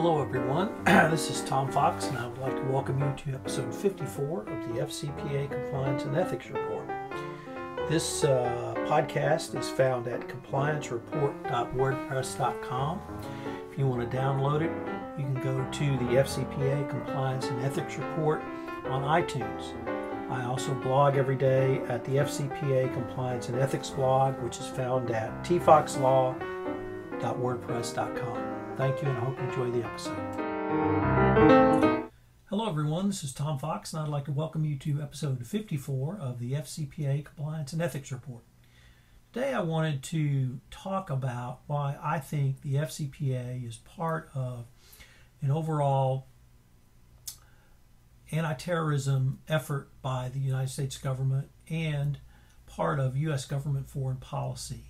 Hello everyone, this is Tom Fox and I would like to welcome you to episode 54 of the FCPA Compliance and Ethics Report. This podcast is found at compliancereport.wordpress.com. If you want to download it, you can go to the FCPA Compliance and Ethics Report on iTunes. I also blog every day at the FCPA Compliance and Ethics blog, which is found at tfoxlaw.wordpress.com. Thank you, and I hope you enjoy the episode. Hello, everyone. This is Tom Fox, and I'd like to welcome you to episode 54 of the FCPA Compliance and Ethics Report. Today, I wanted to talk about why I think the FCPA is part of an overall anti-terrorism effort by the United States government and part of U.S. government foreign policy.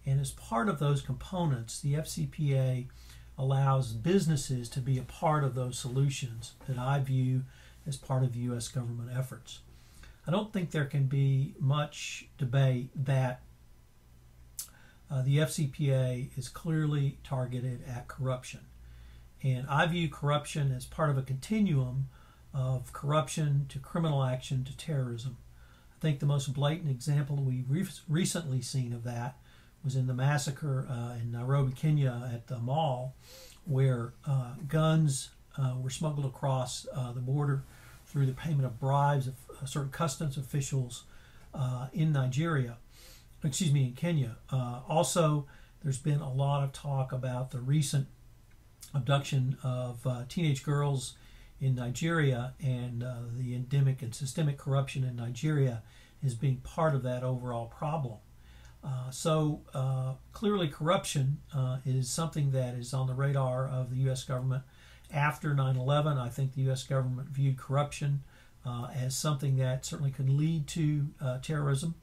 And as part of those components, the FCPA allows businesses to be a part of those solutions that I view as part of U.S. government efforts. I don't think there can be much debate that the FCPA is clearly targeted at corruption. And I view corruption as part of a continuum of corruption to criminal action to terrorism. I think the most blatant example we've recently seen of that was in the massacre in Nairobi, Kenya at the mall, where guns were smuggled across the border through the payment of bribes of certain customs officials in Kenya. Also, there's been a lot of talk about the recent abduction of teenage girls in Nigeria, and the endemic and systemic corruption in Nigeria is being part of that overall problem. Clearly corruption is something that is on the radar of the U.S. government. After 9/11, I think the U.S. government viewed corruption as something that certainly could lead to terrorism,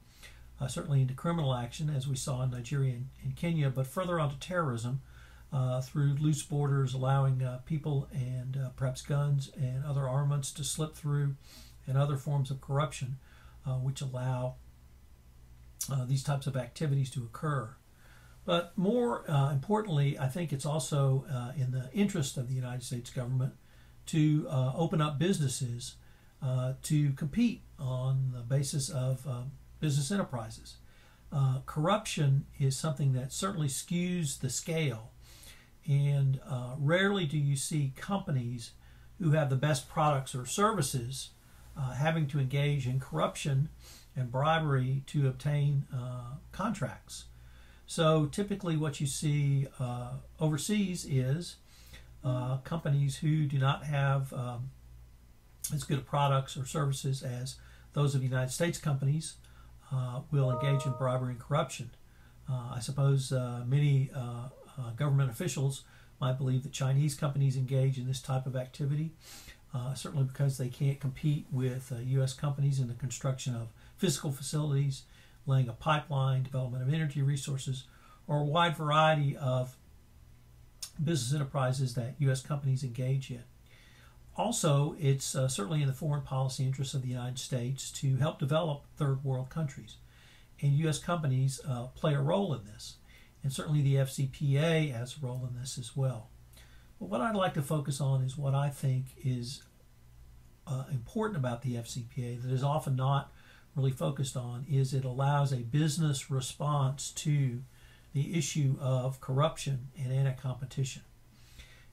certainly into criminal action, as we saw in Nigeria and Kenya, but further on to terrorism through loose borders, allowing people and perhaps guns and other armaments to slip through, and other forms of corruption which allow these types of activities to occur. But more importantly, I think it's also in the interest of the United States government to open up businesses to compete on the basis of business enterprises. Corruption is something that certainly skews the scale, and rarely do you see companies who have the best products or services having to engage in corruption and bribery to obtain contracts. So typically what you see overseas is companies who do not have as good products or services as those of United States companies will engage in bribery and corruption. I suppose many government officials might believe that Chinese companies engage in this type of activity, certainly because they can't compete with U.S. companies in the construction of physical facilities, laying a pipeline, development of energy resources, or a wide variety of business enterprises that U.S. companies engage in. Also, it's certainly in the foreign policy interests of the United States to help develop third world countries. And U.S. companies play a role in this. And certainly the FCPA has a role in this as well. But what I'd like to focus on is what I think is important about the FCPA that is often not really focused on, is it allows a business response to the issue of corruption and anti-competition.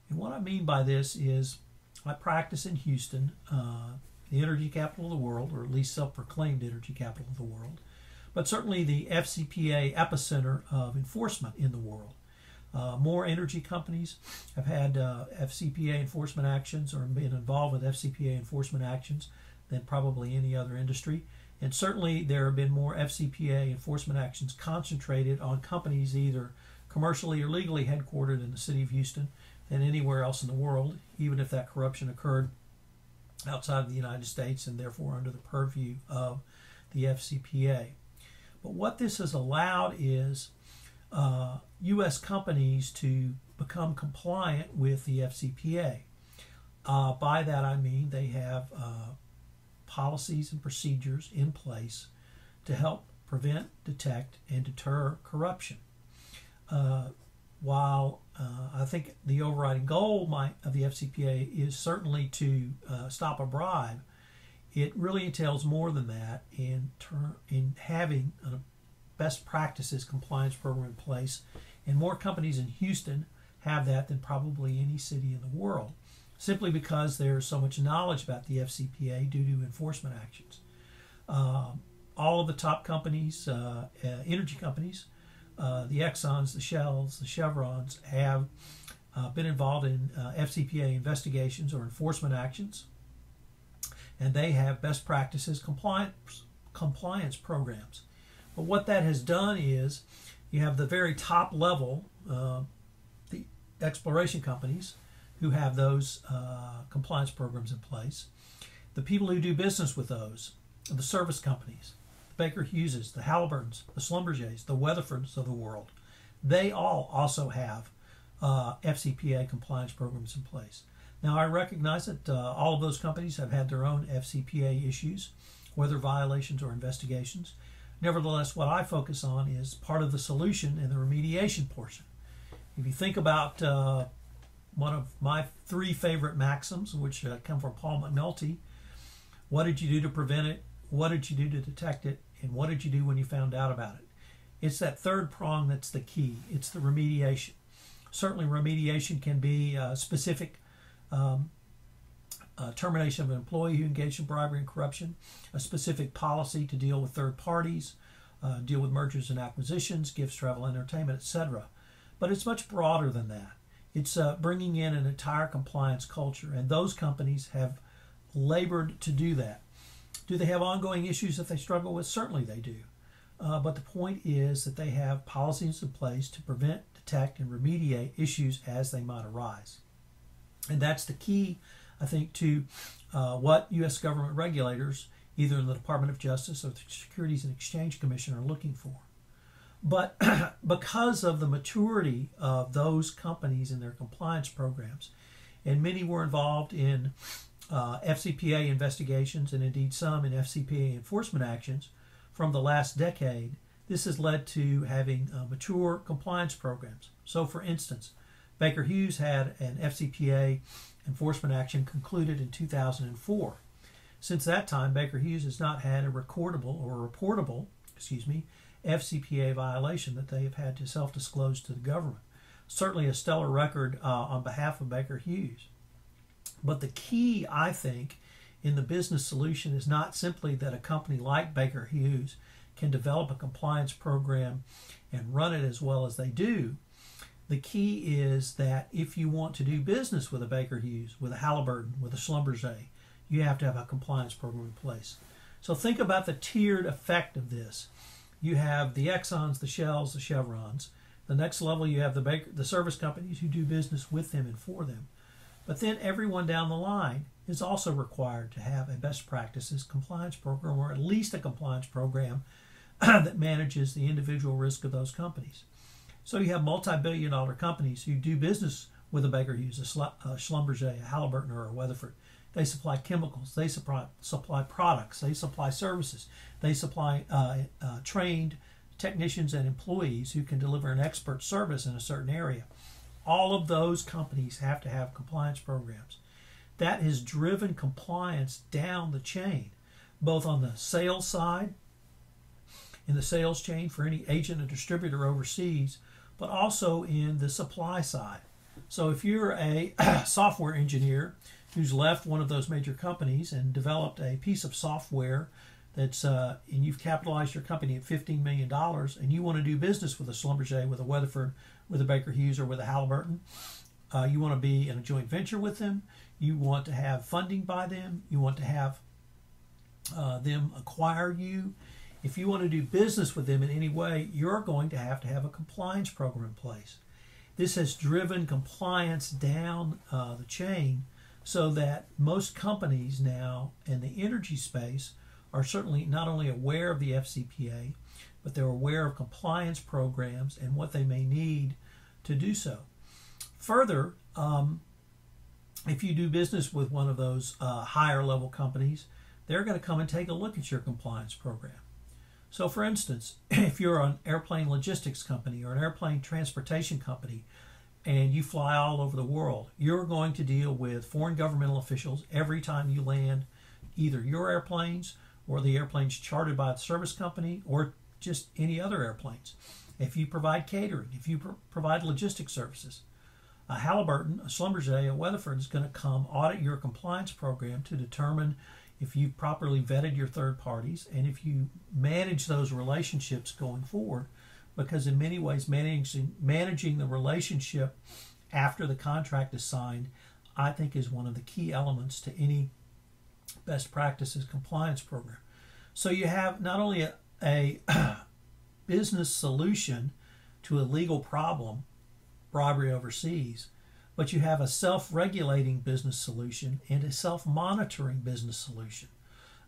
And what I mean by this is I practice in Houston, the energy capital of the world, or at least self-proclaimed energy capital of the world, but certainly the FCPA epicenter of enforcement in the world. More energy companies have had FCPA enforcement actions or been involved with FCPA enforcement actions than probably any other industry. And certainly there have been more FCPA enforcement actions concentrated on companies either commercially or legally headquartered in the city of Houston than anywhere else in the world, even if that corruption occurred outside of the United States and therefore under the purview of the FCPA. But what this has allowed is U.S. companies to become compliant with the FCPA. By that I mean they have policies and procedures in place to help prevent, detect, and deter corruption. while I think the overriding goal of the FCPA is certainly to stop a bribe, it really entails more than that in having a best practices compliance program in place. And more companies in Houston have that than probably any city in the world, simply because there's so much knowledge about the FCPA due to enforcement actions. All of the top companies, energy companies, the Exxons, the Shells, the Chevrons, have been involved in FCPA investigations or enforcement actions, and they have best practices compliance programs. But what that has done is you have the very top level, the exploration companies, who have those compliance programs in place. The people who do business with those, the service companies, the Baker Hugheses, the Halliburtons, the Schlumbergers, the Weatherfords of the world, they all also have FCPA compliance programs in place. Now, I recognize that all of those companies have had their own FCPA issues, whether violations or investigations. Nevertheless, what I focus on is part of the solution and the remediation portion. If you think about one of my 3 favorite maxims, which come from Paul McNulty: what did you do to prevent it? What did you do to detect it? And what did you do when you found out about it? It's that third prong that's the key. It's the remediation. Certainly remediation can be specific termination of an employee who engaged in bribery and corruption, a specific policy to deal with third parties, deal with mergers and acquisitions, gifts, travel, entertainment, etc. But it's much broader than that. It's bringing in an entire compliance culture, and those companies have labored to do that. Do they have ongoing issues that they struggle with? Certainly they do. But the point is that they have policies in place to prevent, detect, and remediate issues as they might arise. And that's the key, I think, to what U.S. government regulators, either in the Department of Justice or the Securities and Exchange Commission, are looking for. But because of the maturity of those companies and their compliance programs, and many were involved in FCPA investigations and indeed some in FCPA enforcement actions from the last decade, this has led to having mature compliance programs. So, for instance, Baker Hughes had an FCPA enforcement action concluded in 2004. Since that time, Baker Hughes has not had a recordable or reportable, FCPA violation that they have had to self-disclose to the government. Certainly a stellar record on behalf of Baker Hughes. But the key, I think, in the business solution is not simply that a company like Baker Hughes can develop a compliance program and run it as well as they do. The key is that if you want to do business with a Baker Hughes, with a Halliburton, with a Schlumberger, you have to have a compliance program in place. So think about the tiered effect of this. You have the Exxons, the Shells, the Chevrons. The next level, you have the service companies who do business with them and for them. But then everyone down the line is also required to have a best practices compliance program, or at least a compliance program that manages the individual risk of those companies. So you have multi-billion-dollar companies who do business with a Baker Hughes, a Schlumberger, a Halliburton, or a Weatherford. They supply chemicals, they supply products, they supply services, they supply trained technicians and employees who can deliver an expert service in a certain area. All of those companies have to have compliance programs. That has driven compliance down the chain, both on the sales side, in the sales chain for any agent or distributor overseas, but also in the supply side. So if you're a software engineer who's left one of those major companies and developed a piece of software that's and you've capitalized your company at $15 million, and you want to do business with a Schlumberger, with a Weatherford, with a Baker Hughes, or with a Halliburton, you want to be in a joint venture with them, you want to have funding by them, you want to have them acquire you. If you want to do business with them in any way, you're going to have a compliance program in place. This has driven compliance down the chain so that most companies now in the energy space are certainly not only aware of the FCPA, but they're aware of compliance programs and what they may need to do so. Further, if you do business with one of those higher level companies, they're going to come and take a look at your compliance program. So for instance, if you're an airplane logistics company or an airplane transportation company and you fly all over the world, you're going to deal with foreign governmental officials every time you land either your airplanes or the airplanes chartered by the service company or just any other airplanes. If you provide catering, if you provide logistics services, a Halliburton, a Schlumberger, a Weatherford is going to come audit your compliance program to determine if you've properly vetted your third parties and if you manage those relationships going forward, because in many ways managing the relationship after the contract is signed, I think, is one of the key elements to any best practices compliance program. So you have not only a business solution to a legal problem, bribery overseas, but you have a self-regulating business solution and a self-monitoring business solution.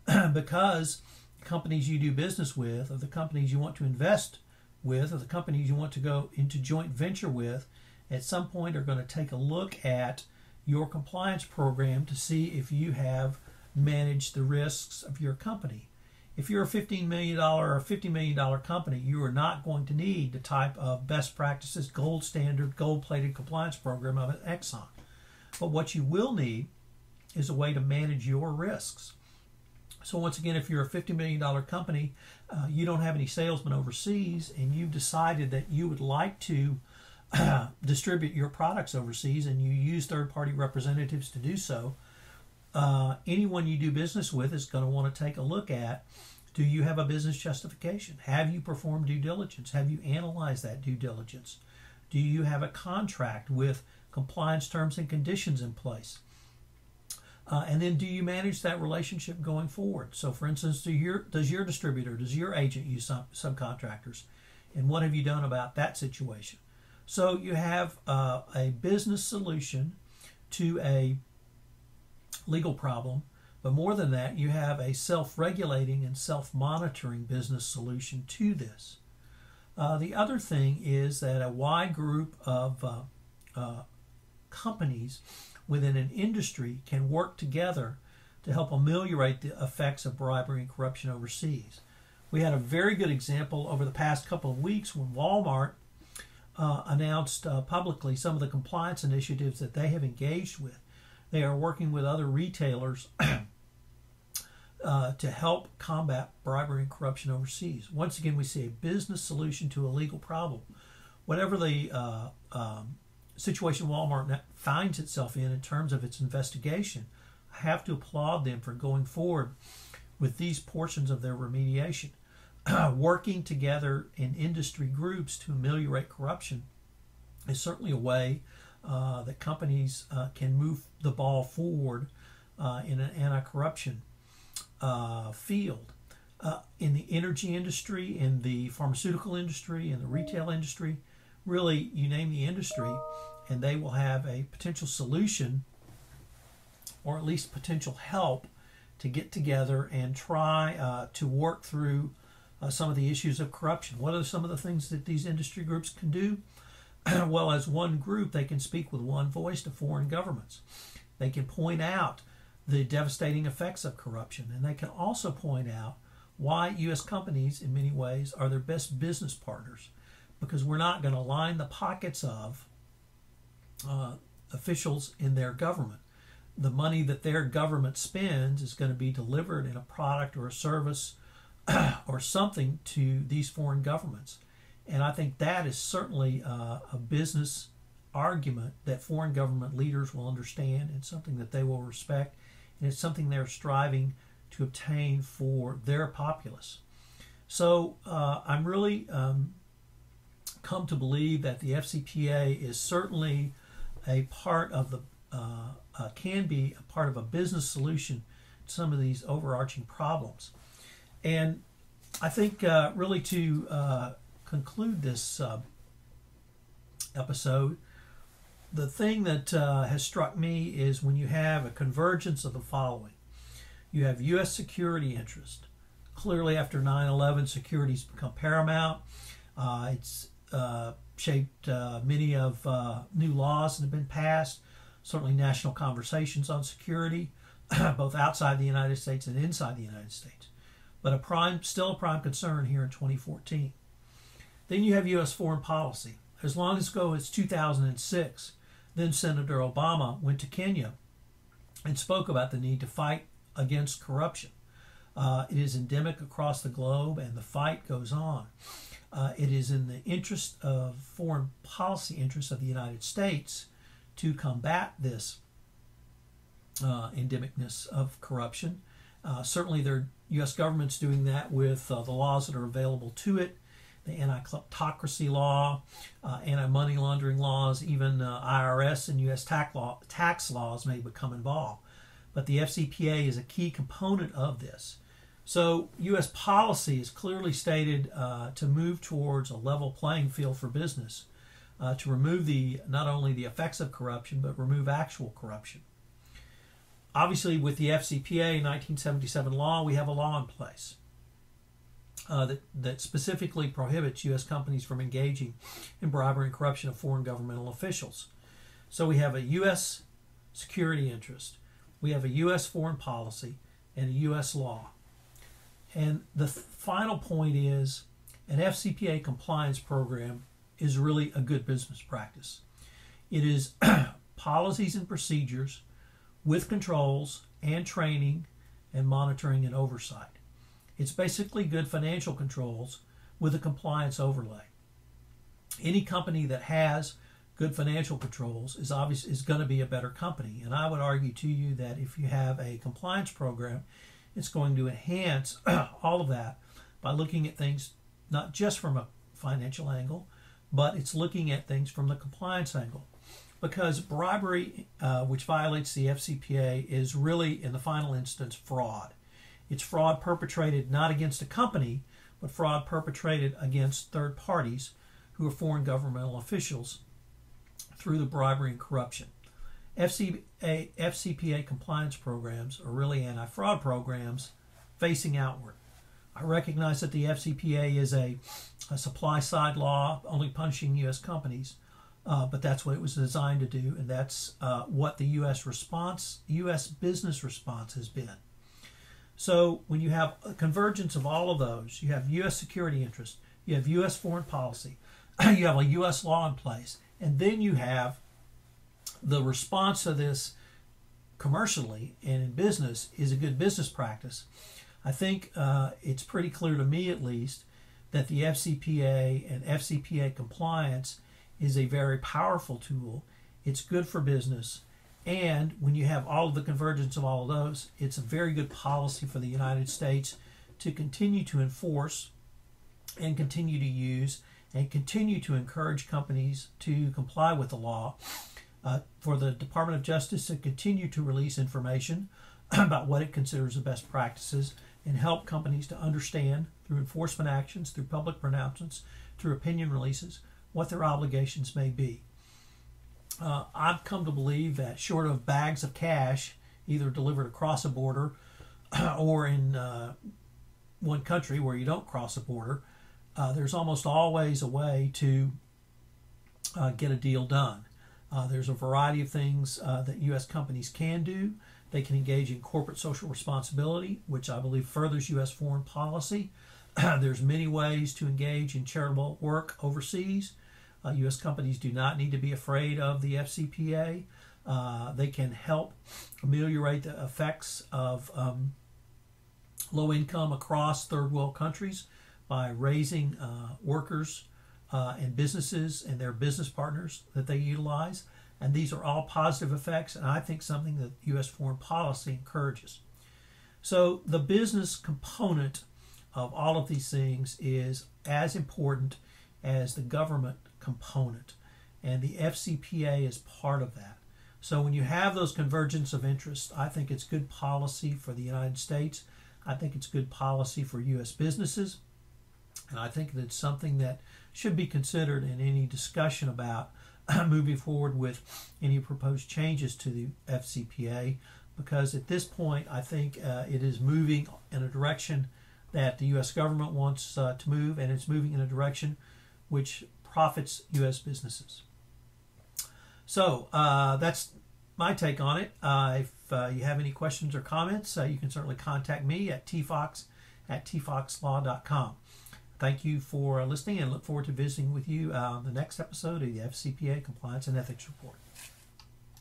Because companies you do business with, or the companies you want to invest with, or the companies you want to go into joint venture with, at some point are going to take a look at your compliance program to see if you have managed the risks of your company. If you're a $15 million or $50 million company, you are not going to need the type of best practices, gold standard, gold-plated compliance program of an Exxon. But what you will need is a way to manage your risks. So once again, if you're a $50 million company, you don't have any salesmen overseas, and you've decided that you would like to distribute your products overseas, and you use third-party representatives to do so, anyone you do business with is going to want to take a look at, do you have a business justification? Have you performed due diligence? Have you analyzed that due diligence? Do you have a contract with compliance terms and conditions in place? And then do you manage that relationship going forward? So for instance, does your distributor, does your agent use subcontractors? And what have you done about that situation? So you have a business solution to a legal problem, but more than that, you have a self-regulating and self-monitoring business solution to this. The other thing is that a wide group of companies within an industry can work together to help ameliorate the effects of bribery and corruption overseas. We had a very good example over the past couple of weeks when Walmart announced publicly some of the compliance initiatives that they have engaged with. They are working with other retailers to help combat bribery and corruption overseas. Once again, we see a business solution to a legal problem. Whatever the situation Walmart finds itself in terms of its investigation, I have to applaud them for going forward with these portions of their remediation. Working together in industry groups to ameliorate corruption is certainly a way that companies can move the ball forward in an anti-corruption field. In the energy industry, in the pharmaceutical industry, in the retail industry, really, you name the industry, and they will have a potential solution or at least potential help to get together and try to work through some of the issues of corruption. What are some of the things that these industry groups can do? Well, as one group, they can speak with one voice to foreign governments. They can point out the devastating effects of corruption, and they can also point out why U.S. companies, in many ways, are their best business partners, because we're not going to line the pockets of officials in their government. The money that their government spends is going to be delivered in a product or a service or something to these foreign governments. And I think that is certainly a business argument that foreign government leaders will understand, and something that they will respect, and it's something they're striving to obtain for their populace. So I'm really come to believe that the FCPA is certainly a part of the can be a part of a business solution to some of these overarching problems. And I think really to conclude this episode, the thing that has struck me is when you have a convergence of the following. You have U.S. security interest. Clearly, after 9/11, security has become paramount. It's shaped many of new laws that have been passed, certainly national conversations on security, both outside the United States and inside the United States. but still a prime concern here in 2014. Then you have U.S. foreign policy. As long ago as 2006, then Senator Obama went to Kenya and spoke about the need to fight against corruption. It is endemic across the globe, and the fight goes on. It is in the interest of foreign policy interests of the United States to combat this endemicness of corruption. Certainly, the U.S. government's doing that with the laws that are available to it, the anti-kleptocracy law, anti-money laundering laws, even IRS and U.S. tax laws may become involved. But the FCPA is a key component of this. So U.S. policy is clearly stated to move towards a level playing field for business, to remove not only the effects of corruption, but remove actual corruption. Obviously, with the FCPA 1977 law, we have a law in place that specifically prohibits U.S. companies from engaging in bribery and corruption of foreign governmental officials. So we have a U.S. security interest, we have a U.S. foreign policy, and a U.S. law. And the final point is an FCPA compliance program is really a good business practice. It is policies and procedures with controls and training and monitoring and oversight. It's basically good financial controls with a compliance overlay. Any company that has good financial controls is going to be a better company. And I would argue to you that if you have a compliance program, it's going to enhance all of that by looking at things not just from a financial angle, but it's looking at things from the compliance angle. Because bribery, which violates the FCPA, is really, in the final instance, fraud. It's fraud perpetrated not against a company, but fraud perpetrated against third parties who are foreign governmental officials through the bribery and corruption. FCPA compliance programs are really anti-fraud programs facing outward. I recognize that the FCPA is a supply-side law only punishing U.S. companies, but that's what it was designed to do, and that's what the U.S. business response has been. So when you have a convergence of all of those, you have U.S. security interest, you have U.S. foreign policy, you have a U.S. law in place, and then you have the response to this commercially and in business is a good business practice. I think it's pretty clear to me, at least, that the FCPA and FCPA compliance is a very powerful tool. It's good for business. And when you have all of the convergence of all of those, it's a very good policy for the United States to continue to enforce and continue to use and continue to encourage companies to comply with the law, for the Department of Justice to continue to release information about what it considers the best practices and help companies to understand through enforcement actions, through public pronouncements, through opinion releases, what their obligations may be. I've come to believe that short of bags of cash, either delivered across a border or in one country where you don't cross a border, there's almost always a way to get a deal done. There's a variety of things that U.S. companies can do. They can engage in corporate social responsibility, which I believe furthers U.S. foreign policy. There's many ways to engage in charitable work overseas. U.S. companies do not need to be afraid of the FCPA. They can help ameliorate the effects of low income across third world countries by raising workers and businesses and their business partners that they utilize. And these are all positive effects, and I think something that U.S. foreign policy encourages. So the business component of all of these things is as important as the government component, and the FCPA is part of that. So when you have those convergence of interest, I think it's good policy for the United States. I think it's good policy for U.S. businesses, and I think that it's something that should be considered in any discussion about moving forward with any proposed changes to the FCPA, because at this point I think it is moving in a direction that the U.S. government wants to move, and it's moving in a direction which profits U.S. businesses. So that's my take on it. If you have any questions or comments, you can certainly contact me at tfox at tfoxlaw.com. Thank you for listening, and look forward to visiting with you on the next episode of the FCPA Compliance and Ethics Report.